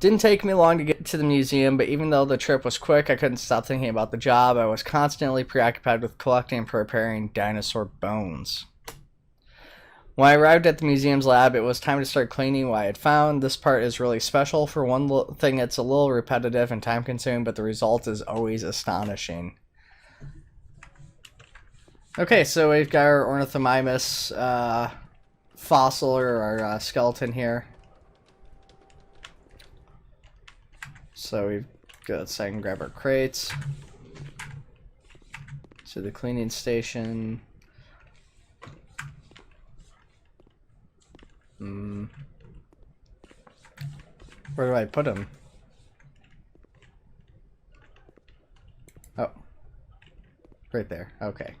Didn't take me long to get to the museum, but even though the trip was quick, I couldn't stop thinking about the job. I was constantly preoccupied with collecting and preparing dinosaur bones. When I arrived at the museum's lab, it was time to start cleaning what I had found. This part is really special. For one thing, it's a little repetitive and time-consuming, but the result is always astonishing. Okay, so we've got our Ornithomimus fossil, or our skeleton here. So we've got, so I can grab our crates. So the cleaning station. Where do I put him? Oh. Right there. Okay.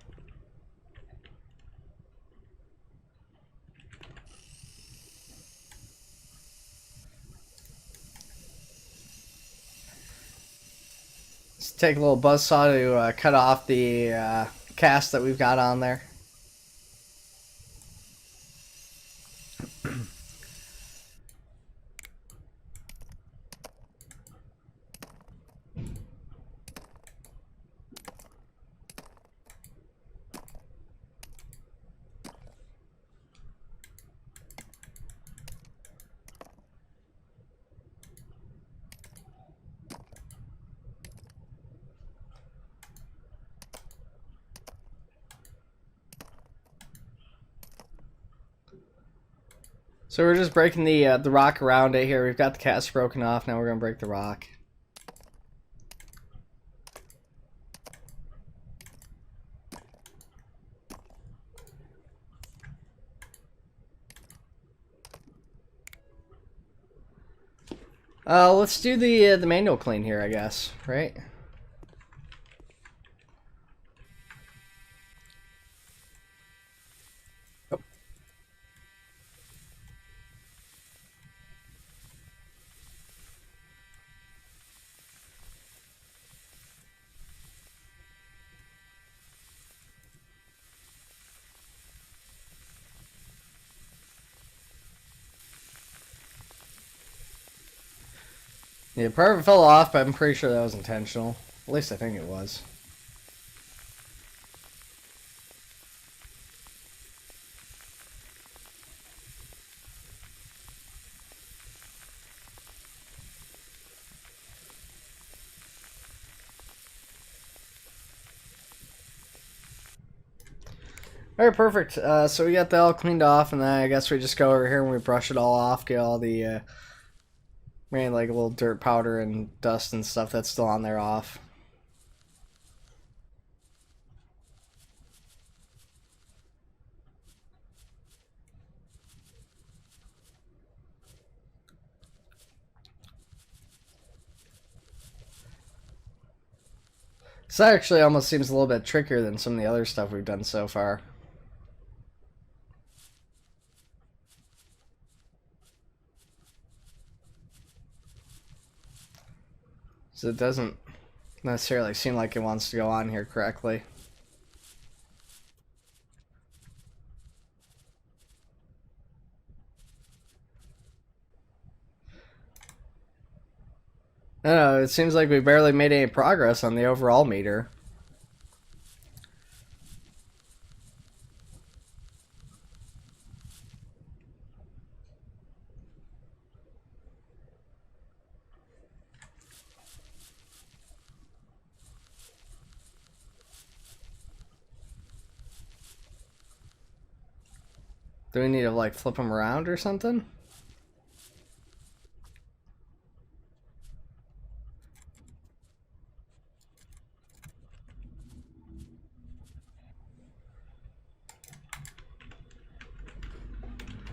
Let's take a little buzzsaw to cut off the cast that we've got on there. So we're just breaking the rock around it here. We've got the cast broken off. Now we're gonna break the rock. Let's do the manual clean here, I guess. Right? Yeah, part of it fell off, but I'm pretty sure that was intentional. At least I think it was. Alright, perfect. So we got that all cleaned off, and then I guess we just go over here and we brush it all off, get all the maybe like a little dirt powder and dust and stuff that's still on there off. So that actually almost seems a little bit trickier than some of the other stuff we've done so far. So it doesn't necessarily seem like it wants to go on here correctly. I don't know, it seems like we barely made any progress on the overall meter. Do we need to like flip them around or something?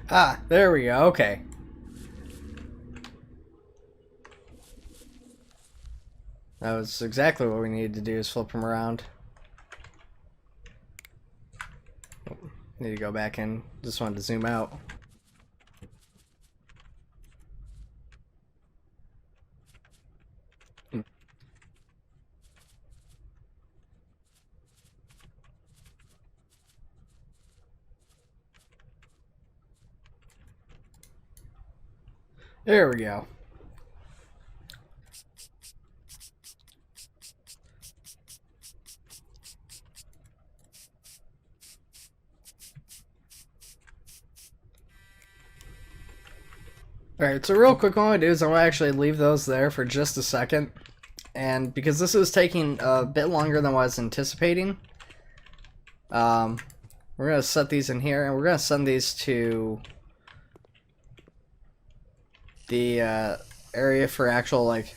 Ah, there we go. Okay. That was exactly what we needed to do, is flip them around. Need to go back in. Just wanted to zoom out. There we go. Alright, so real quick, what I'm going to do is I'm going to actually leave those there for just a second. And because this is taking a bit longer than what I was anticipating, we're going to set these in here, and we're going to send these to the area for actual, like,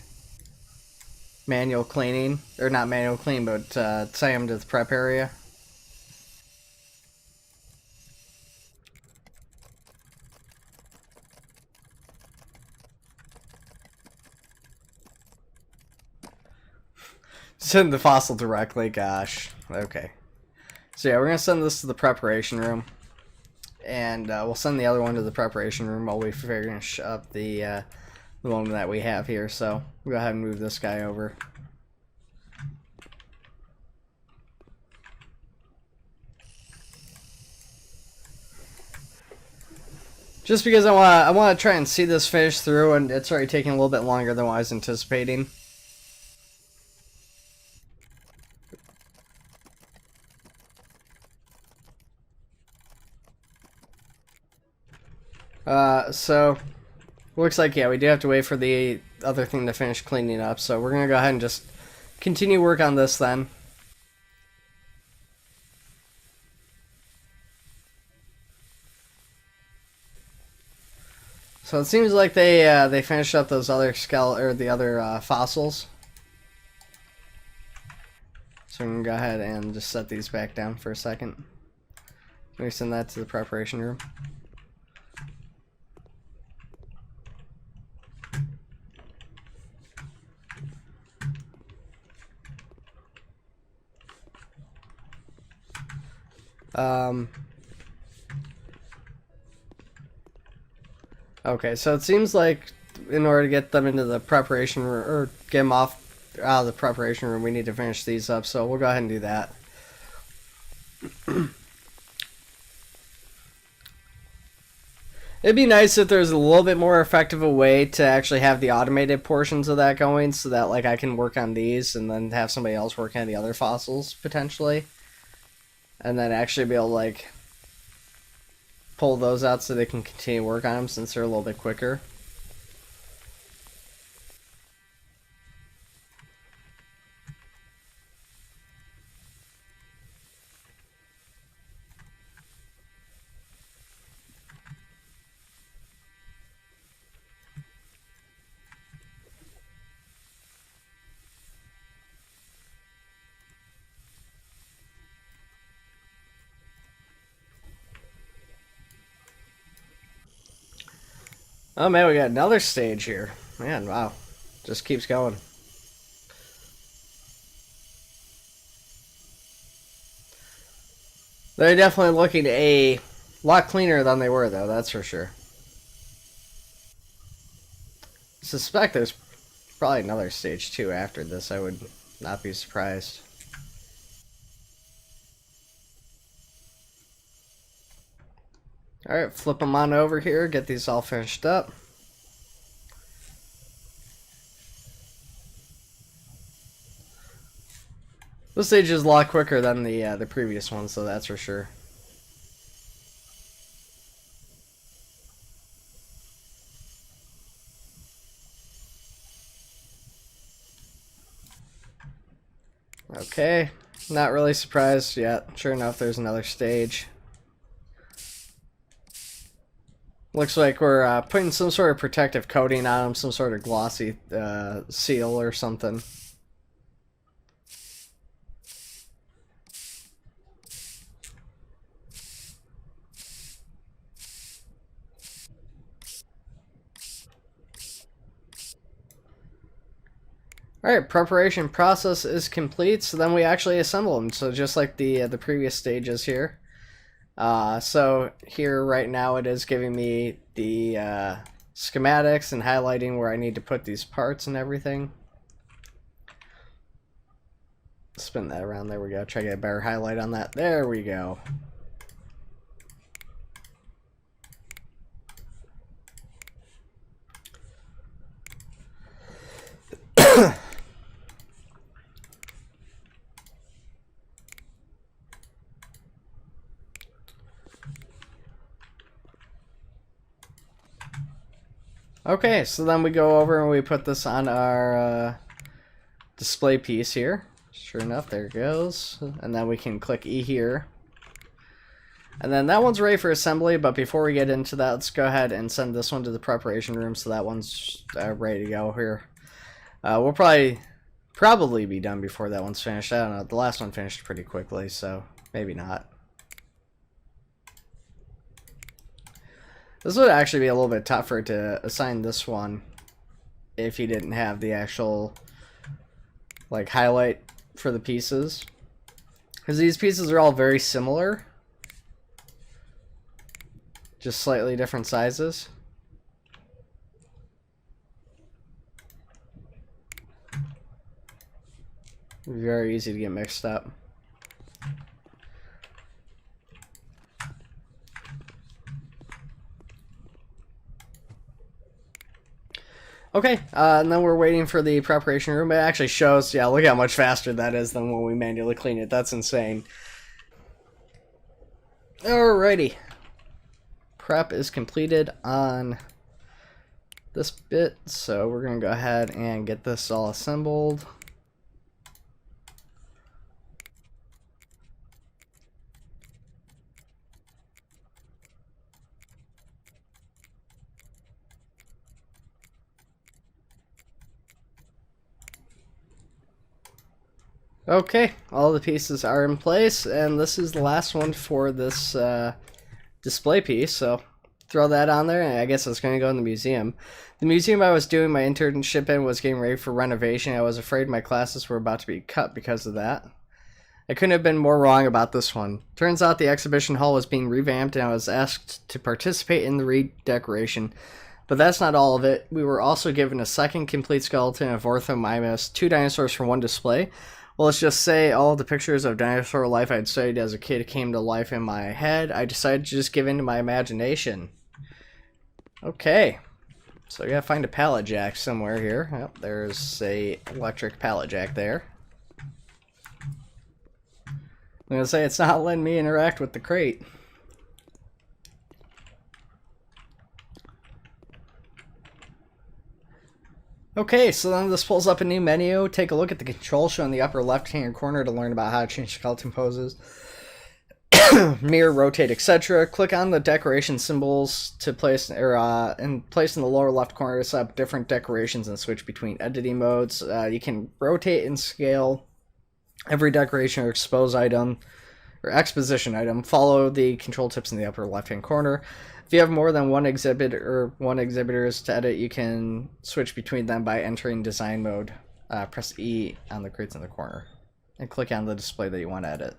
manual cleaning. Or not manual clean, but send them to the prep area. Send the fossil directly, gosh. Okay. So yeah, we're going to send this to the preparation room. And we'll send the other one to the preparation room while we finish up the one that we have here. So we'll go ahead and move this guy over. Just because I want to try and see this finish through, and it's already taking a little bit longer than what I was anticipating. So looks like, yeah, we do have to wait for the other thing to finish cleaning up. So we're gonna go ahead and just continue work on this then. So it seems like they finished up those other fossils. So we can go ahead and just set these back down for a second. Let me send that to the preparation room. Okay, so it seems like in order to get them into the preparation room, or get them out of the preparation room, we need to finish these up, so we'll go ahead and do that. It'd be nice if there's a little bit more effective a way to actually have the automated portions of that going, so that like I can work on these and then have somebody else work on the other fossils potentially, and then actually be able to like pull those out so they can continue work on them since they're a little bit quicker. Oh man, we got another stage here. Man, wow. Just keeps going. They're definitely looking a lot cleaner than they were, though, that's for sure. Suspect there's probably another stage 2 after this. I would not be surprised. Alright, flip them on over here, get these all finished up. This stage is a lot quicker than the previous one, so that's for sure. Okay, not really surprised yet. Sure enough, there's another stage. Looks like we're putting some sort of protective coating on them, some sort of glossy seal or something. Alright, preparation process is complete, so then we actually assemble them. So just like the previous stages here. So here right now it is giving me the schematics and highlighting where I need to put these parts and everything. Spin that around, there we go. Try to get a better highlight on that. There we go. Okay, so then we go over and we put this on our display piece here. Sure enough, there it goes. And then we can click E here. And then that one's ready for assembly, but before we get into that, let's go ahead and send this one to the preparation room so that one's ready to go here. We'll probably be done before that one's finished. I don't know, the last one finished pretty quickly, so maybe not. This would actually be a little bit tougher to assign this one if you didn't have the actual like highlight for the pieces, because these pieces are all very similar, just slightly different sizes. Very easy to get mixed up. Okay, and then we're waiting for the preparation room. It actually shows, yeah, look how much faster that is than when we manually clean it. That's insane. Alrighty. Prep is completed on this bit, so we're going to go ahead and get this all assembled. Okay, all the pieces are in place, and this is the last one for this display piece, so throw that on there, and I guess it's going to go in the museum. The museum I was doing my internship in was getting ready for renovation. I was afraid my classes were about to be cut because of that. I couldn't have been more wrong about this one. Turns out the exhibition hall was being revamped, and I was asked to participate in the redecoration. But that's not all of it. We were also given a second complete skeleton of Orthomimus, 2 dinosaurs for one display. Well, let's just say all the pictures of dinosaur life I'd studied as a kid came to life in my head. I decided to just give in to my imagination. Okay, so I gotta find a pallet jack somewhere here. Yep, there's a electric pallet jack there. I'm gonna say it's not letting me interact with the crate. Okay, so then this pulls up a new menu. Take a look at the controls shown in the upper left-hand corner to learn about how to change skeleton poses, mirror, rotate, etc. Click on the decoration symbols to place place in the lower left corner to set up different decorations and switch between editing modes. You can rotate and scale every decoration or expose item or exposition item. Follow the control tips in the upper left-hand corner. If you have more than one exhibit or one exhibitors to edit, you can switch between them by entering design mode. Press E on the crates in the corner and click on the display that you want to edit.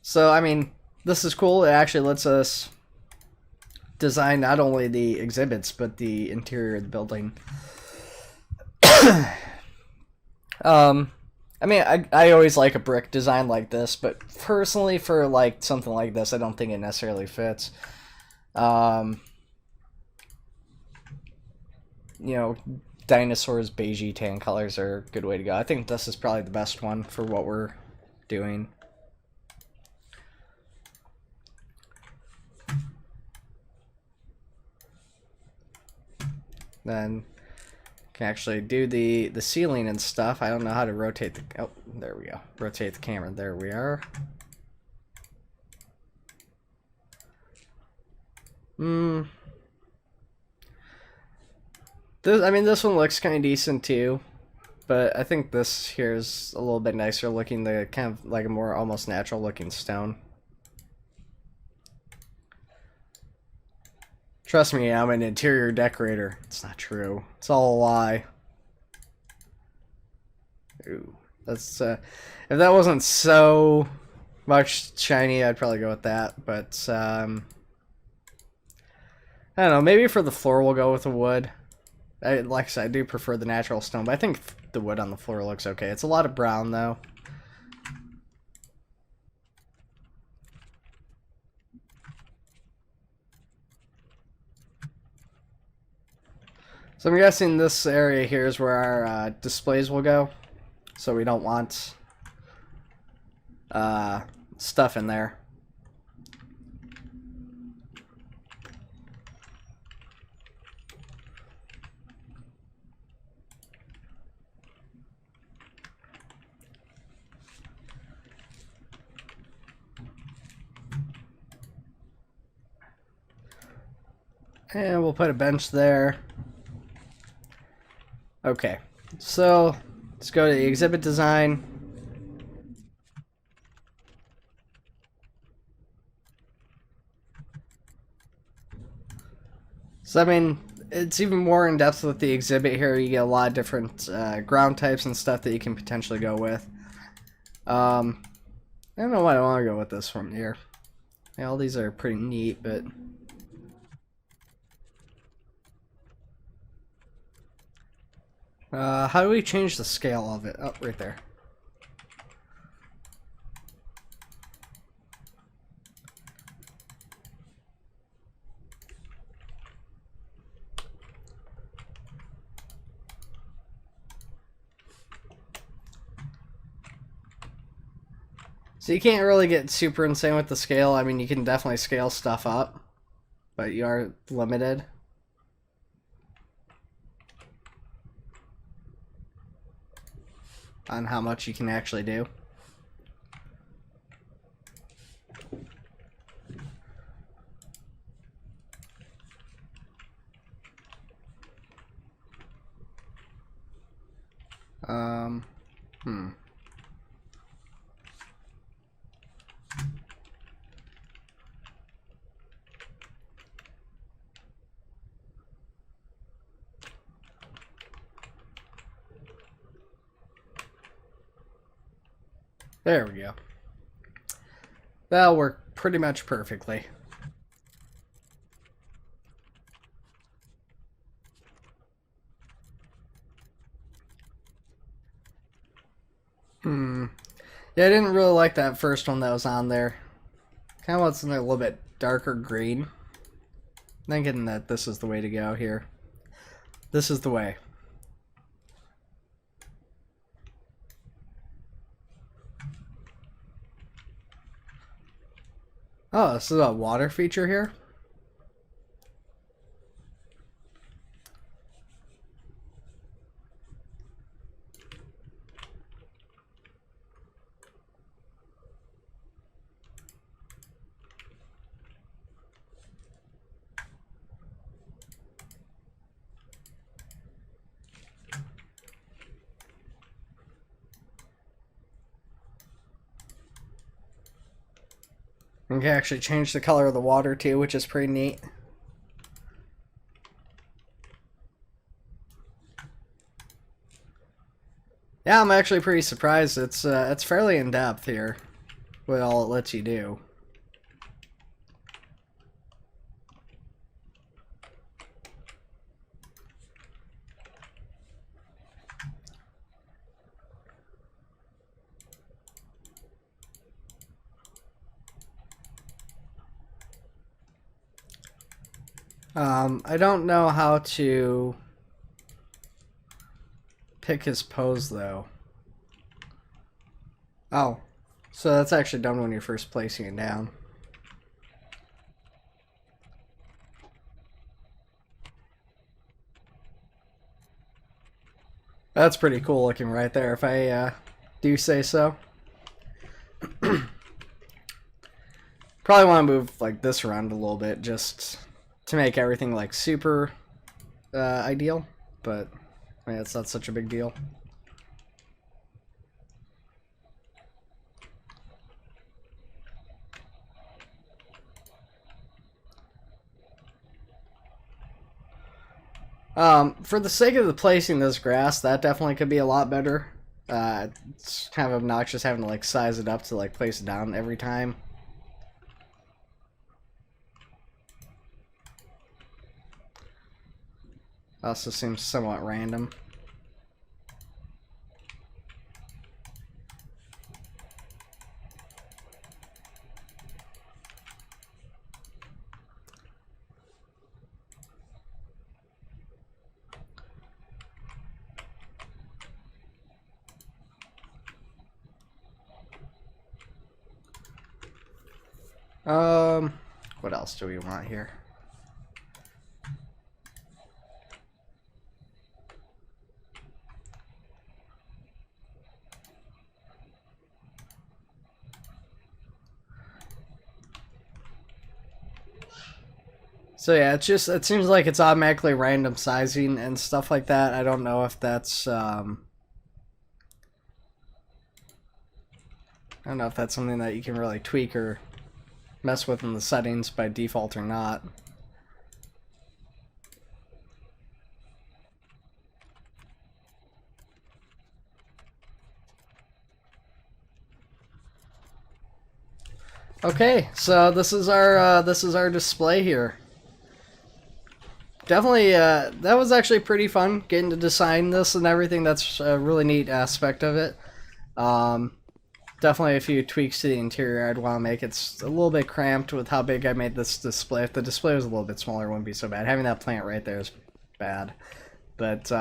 So, I mean, this is cool. It actually lets us design not only the exhibits, but the interior of the building. I mean, I always like a brick design like this, but personally for like something like this, I don't think it necessarily fits. You know, Dinosaur's beigey tan colors are a good way to go. I think this is probably the best one for what we're doing. Then can actually do the ceiling and stuff. I don't know how to rotate the... Oh, there we go. Rotate the camera. There we are. This one looks kind of decent too, but I think this here is a little bit nicer looking. The kind of like a more almost natural looking stone. Trust me, I'm an interior decorator. It's not true. It's all a lie. Ooh, that's if that wasn't so much shiny, I'd probably go with that. But I don't know. Maybe for the floor, we'll go with the wood. Like I said, I do prefer the natural stone, but I think the wood on the floor looks okay. It's a lot of brown though. So I'm guessing this area here is where our displays will go. So we don't want stuff in there. And we'll put a bench there. Okay, so let's go to the exhibit design. So I mean, it's even more in depth with the exhibit here. You get a lot of different ground types and stuff that you can potentially go with. I don't know why I want to go with this from here. Yeah, all these are pretty neat, but how do we change the scale of it? Oh, right there. So you can't really get super insane with the scale. I mean, you can definitely scale stuff up, but you are limited. On how much you can actually do. Hmm. There we go. That'll work pretty much perfectly. Yeah, I didn't really like that first one that was on there. Kind of want something a little bit darker green. Thinking that this is the way to go here. This is the way. Oh, this is a water feature here? You can actually change the color of the water too, which is pretty neat. Yeah, I'm actually pretty surprised. It's fairly in depth here, with all it lets you do. I don't know how to pick his pose though. Oh, so that's actually done when you're first placing it down. That's pretty cool looking right there, if I do say so. Probably want to move like this around a little bit just to make everything like super ideal, but I mean, it's not such a big deal. For the sake of the placing this grass, that definitely could be a lot better. It's kind of obnoxious having to like size it up to like place it down every time. Also seems somewhat random. What else do we want here? So yeah, it seems like it's automatically random sizing and stuff like that. I don't know if that's I don't know if that's something that you can really tweak or mess with in the settings by default or not. Okay, so this is our display here. Definitely, that was actually pretty fun getting to design this and everything. That's a really neat aspect of it. Definitely a few tweaks to the interior I'd want to make. It's a little bit cramped with how big I made this display. If the display was a little bit smaller, it wouldn't be so bad. Having that plant right there is bad. But,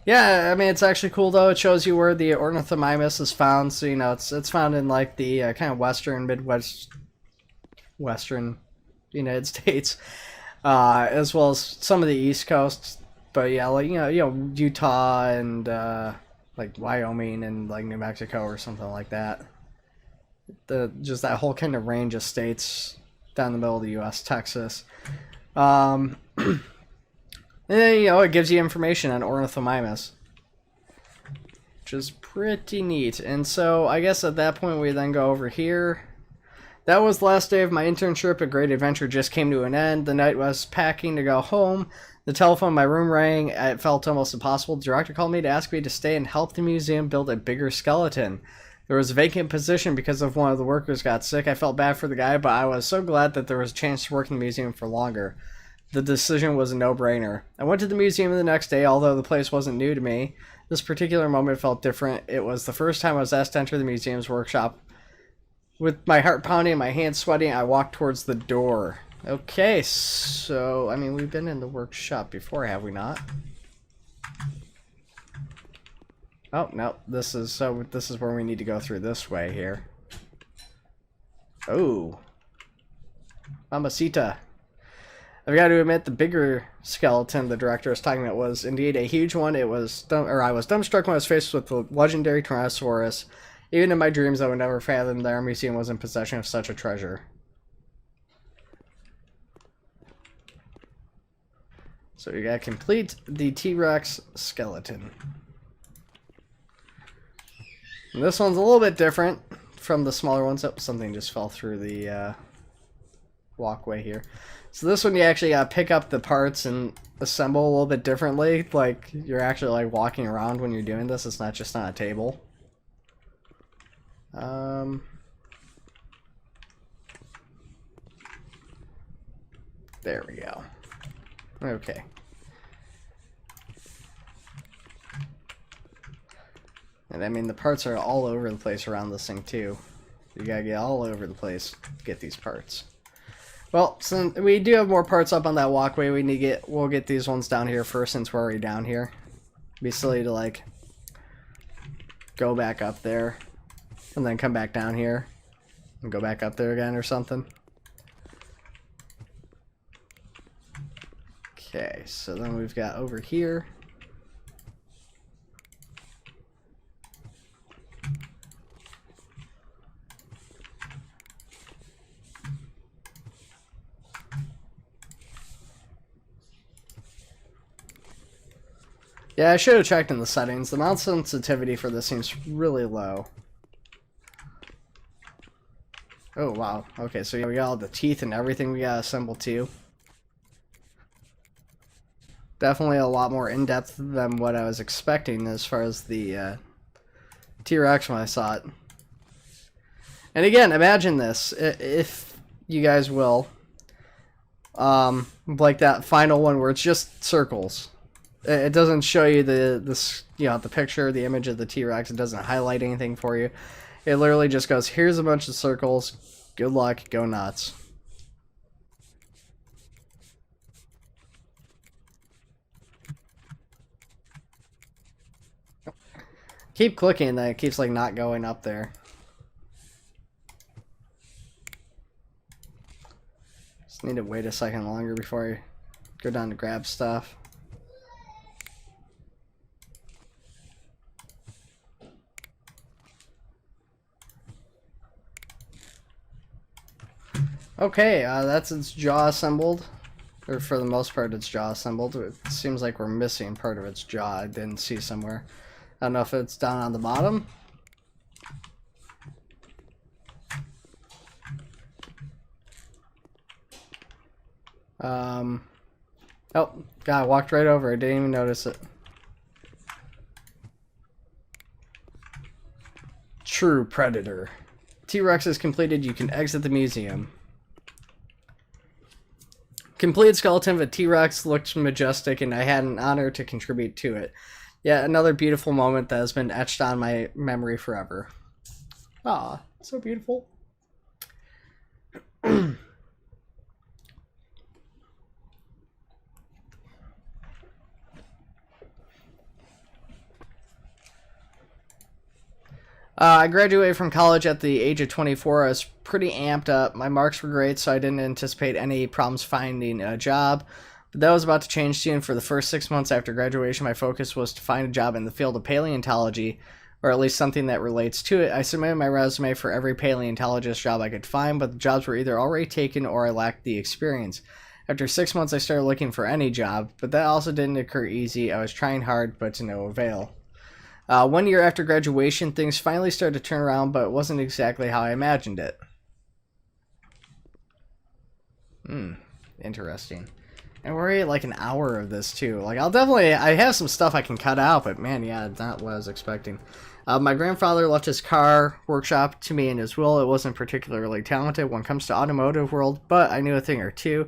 yeah, I mean, it's actually cool, though. It shows you where the ornithomimus is found. So, you know, it's found in, like, the kind of western, western United States. As well as some of the East Coast, but yeah, like Utah and like Wyoming and like New Mexico or something like that. Just that whole kind of range of states down the middle of the U.S., Texas. And then, it gives you information on ornithomimus, which is pretty neat. And so I guess at that point we then go over here. That was the last day of my internship. A great adventure just came to an end. The night was packing to go home. The telephone in my room rang. It felt almost impossible. The director called me to ask me to stay and help the museum build a bigger skeleton. There was a vacant position because of one of the workers got sick. I felt bad for the guy, but I was so glad that there was a chance to work in the museum for longer. The decision was a no-brainer. I went to the museum the next day, although the place wasn't new to me. This particular moment felt different. It was the first time I was asked to enter the museum's workshop. With my heart pounding and my hands sweating, I walked towards the door. Okay, so, I mean, we've been in the workshop before, have we not? Oh, no, this is where we need to go through this way here. Oh. Mamacita. I've got to admit, the bigger skeleton the director was talking about was indeed a huge one. I was dumbstruck when I was faced with the legendary Tyrannosaurus. Even in my dreams, I would never fathom that our museum was in possession of such a treasure. So we gotta complete the T-Rex skeleton. And this one's a little bit different from the smaller ones. Oh, something just fell through the walkway here. So this one you actually gotta pick up the parts and assemble a little bit differently. Like, you're actually like walking around when you're doing this. It's not just on a table. There we go. Okay. And I mean, the parts are all over the place around this thing too. You gotta get all over the place to get these parts. Well, since we do have more parts up on that walkway, we'll get these ones down here first since we're already down here. It'd be silly to like go back up there and then come back down here and go back up there again or something. Okay, so then we've got over here. Yeah, I should have checked in the settings. The mount sensitivity for this seems really low. Oh, wow. Okay, so we got all the teeth and everything we gotta assemble too. Definitely a lot more in-depth than what I was expecting as far as the T-Rex when I saw it. And again, imagine this, if you guys will. Like that final one where it's just circles. It doesn't show you the picture, the image of the T-Rex. It doesn't highlight anything for you. It literally just goes, here's a bunch of circles. Good luck. Go nuts. Keep clicking, that it keeps like not going up there. Just need to wait a second longer before I go down to grab stuff. Okay, that's its jaw assembled. Or for the most part, its jaw assembled. It seems like we're missing part of its jaw. I didn't see somewhere. I don't know if it's down on the bottom. Oh, God, I walked right over it. Didn't even notice it. True Predator. T-Rex is completed. You can exit the museum. Completed skeleton of a T-Rex looked majestic, and I had an honor to contribute to it. Yet another beautiful moment that has been etched on my memory forever. Ah, so beautiful. I graduated from college at the age of 24. I was pretty amped up. My marks were great, so I didn't anticipate any problems finding a job. But that was about to change soon. For the first 6 months after graduation, my focus was to find a job in the field of paleontology, or at least something that relates to it. I submitted my resume for every paleontologist job I could find, but the jobs were either already taken or I lacked the experience. After 6 months, I started looking for any job, but that also didn't occur easy. I was trying hard, but to no avail. 1 year after graduation, things finally started to turn around, but it wasn't exactly how I imagined it. Interesting. And we're at like an hour of this too. Like, I have some stuff I can cut out, but man, yeah, not what I was expecting. My grandfather left his car workshop to me in his will. It wasn't particularly talented when it comes to automotive world, but I knew a thing or two.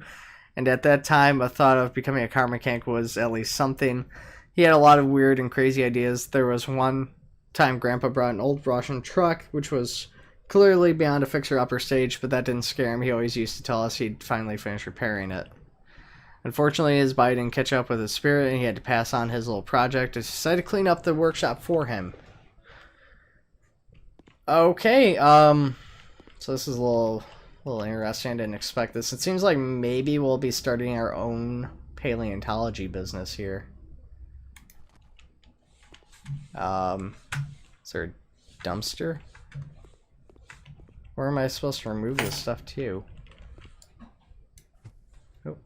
And at that time, a thought of becoming a car mechanic was at least something. He had a lot of weird and crazy ideas. There was one time Grandpa brought an old Russian truck, which was clearly beyond a fixer-upper stage, but that didn't scare him. He always used to tell us he'd finally finish repairing it. Unfortunately, his body didn't catch up with his spirit, and he had to pass on his little project. I decided to clean up the workshop for him. Okay, so this is a little interesting. I didn't expect this. It seems like maybe we'll be starting our own paleontology business here. Is there a dumpster? Where am I supposed to remove this stuff to? Oh.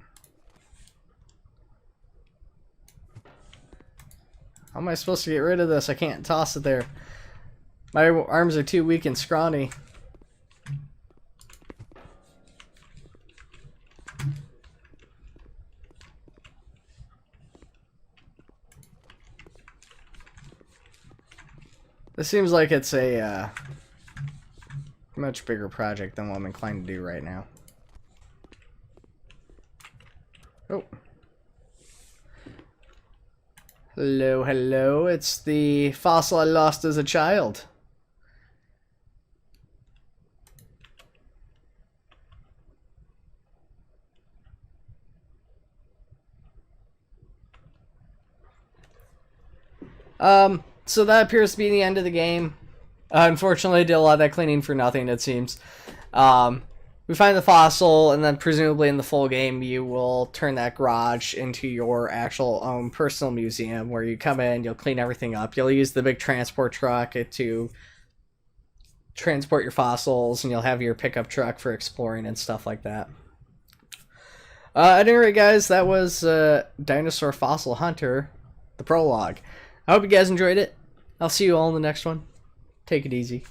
How am I supposed to get rid of this? I can't toss it there. My arms are too weak and scrawny. This seems like it's a much bigger project than what I'm inclined to do right now. Oh. Hello, hello. It's the fossil I lost as a child. So that appears to be the end of the game. Unfortunately, I did a lot of that cleaning for nothing, it seems. We find the fossil, and then presumably in the full game, you will turn that garage into your actual own personal museum, where you come in, you'll clean everything up. You'll use the big transport truck to transport your fossils, and you'll have your pickup truck for exploring and stuff like that. At any rate, guys, that was Dinosaur Fossil Hunter, the prologue. I hope you guys enjoyed it. I'll see you all in the next one. Take it easy.